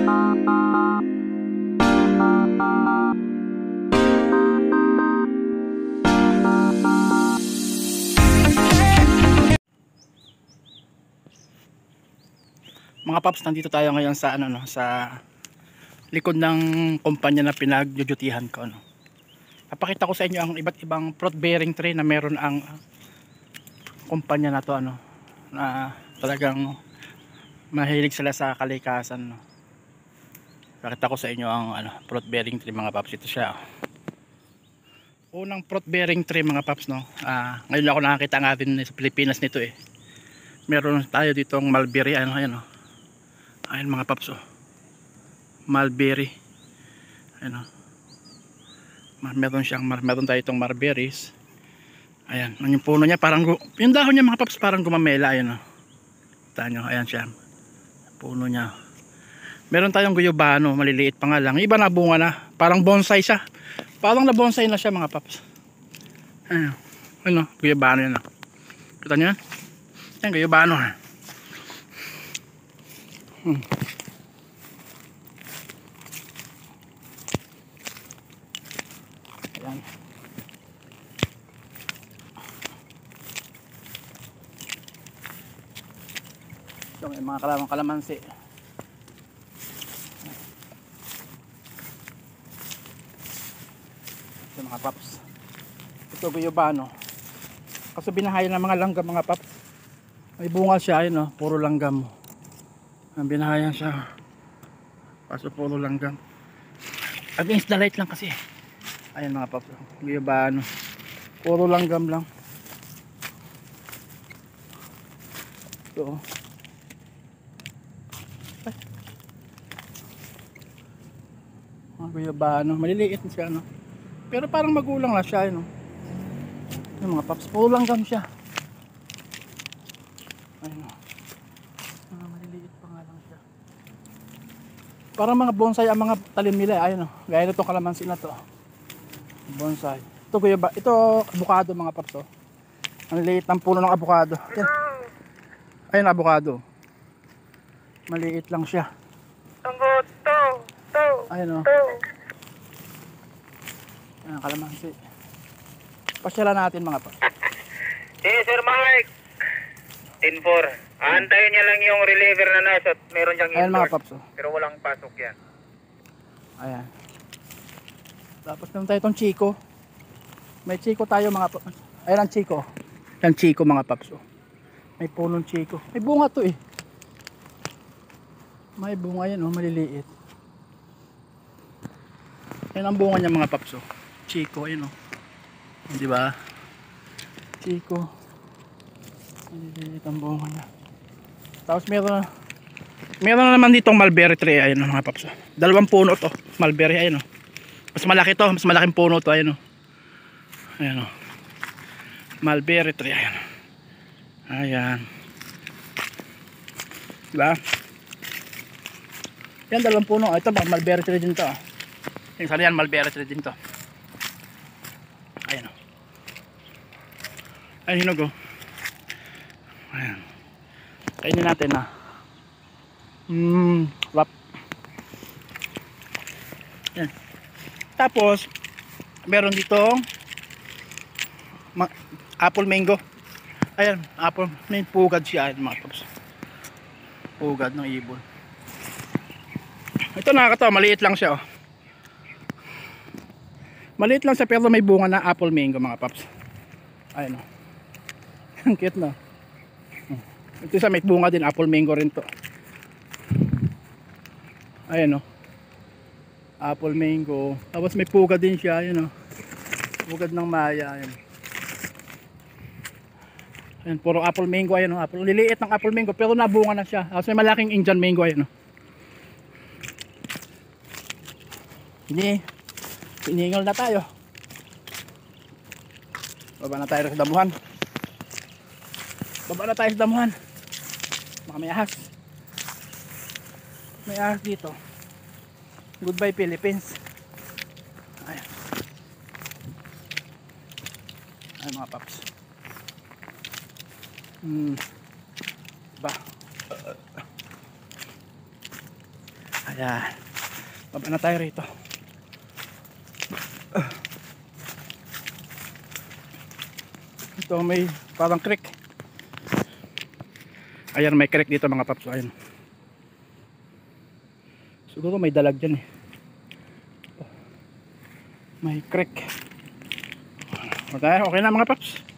Mga paps, nandito tayo ngayon sa sa likod ng kumpanya na pinagjujutihan ko, no. Papakita ko sa inyo ang iba't ibang fruit bearing tree na meron ang kumpanya na to, na talagang mahilig sila sa kalikasan, no. Pakita ko sa inyo ang fruit bearing tree, mga paps. Ito siya. Unang fruit bearing tree, mga paps, no. Ngayon ako nakakita nga din sa Pilipinas nito eh. Meron tayo ditong mulberry, ayan. Ayan mga paps, mulberry. Ayan, meron tayo itong mulberries. Ayan, yung puno niya parang, yung dahon niya mga paps parang gumamela. Ayan, kita nyo, ayan siya, puno niya. Meron tayong guyabano, maliliit pa nga lang. Iba na bunga na, parang bonsai siya. Parang na bonsai na siya, mga paps. Ayan, guyabano yan. Kita nyo yan? Ayan, guyabano. Ayan. So, may mga kalamansi. Ito mga paps. Ito guyabano. Kasi binahayan ng mga langgam, mga paps. May bunga siya, ayun, puro langgam. Ang binahayan siya. Paso puro langgam. Against the light lang kasi. Ayan mga paps, guyabano. Puro langgam lang. Ito. Guyabano, maliliit na siya, pero parang magulang na siya, Yung mga paps, puro langgam siya. Ayun, maliliit pa nga lang siya. Parang mga bonsai ang mga talim nila, ayun, gaya nitong kalamansi na to. Bonsai. Ito ito avocado, mga paps, Ang liit ng puno ng avocado. Ayun, avocado. Maliit lang siya. Ayun, Ayan, kalamansi. Pasyalan natin, mga paps. Sir Mike, 10-4. Aantayin niya lang yung reliever na nasa at meron siyang Ayan, mga paps, pero walang pasok yan. Ayan. Tapos meron tayo itong Chico. May Chico tayo, mga paps. Ayan ang Chico. Ayan Chico, mga paps. May punong Chico. May bunga to eh. May bunga yan, maliliit. Ayan ang bunga niya, mga paps. Chico, ayun, diba? Chico. Maliliit ang bunga niya. Tapos meron na naman ditong mulberry tree, ayun, mga paps. Dalawang puno to, mulberry, ayun. Mas malaki to, mas malaking puno to, ayun. Ayan, mulberry tree, ayun. Ayan. Diba? Yan, dalawang puno. Ito, mulberry tree din to. Yung sana yan, mulberry tree din to. Ayan, Ayan, hinog, Ayan. Kainin natin, wap. Ayan. Tapos, meron dito apple mango. Ayan, apple. May pugad siya, mga paps. Pugad ng ibon. Ito, nakakatawa, maliit lang siya, Maliit lang siya, pero may bunga na apple mango, mga paps. Ayan, Ang cute, Ito sa may bunga din, apple mango rin to. Ayan, apple mango. Tapos may pugad din siya, Pugad ng maya, Ayan, puro apple mango, apple. Liliit ng apple mango, pero nabunga na siya. Tapos may malaking Indian mango, Hindi. Piningal na tayo. Baba na tayo sa damuhan. Baka may ahas. May ahas dito. Goodbye, Philippines. Ayan. Ayan, mga paps. Ba. Ayan. Baba na tayo rito. Ito may parang creek. Ayan, may creek dito mga paps. Ayan. Siguro may dalag dyan eh. May creek. Okay, okay na mga paps.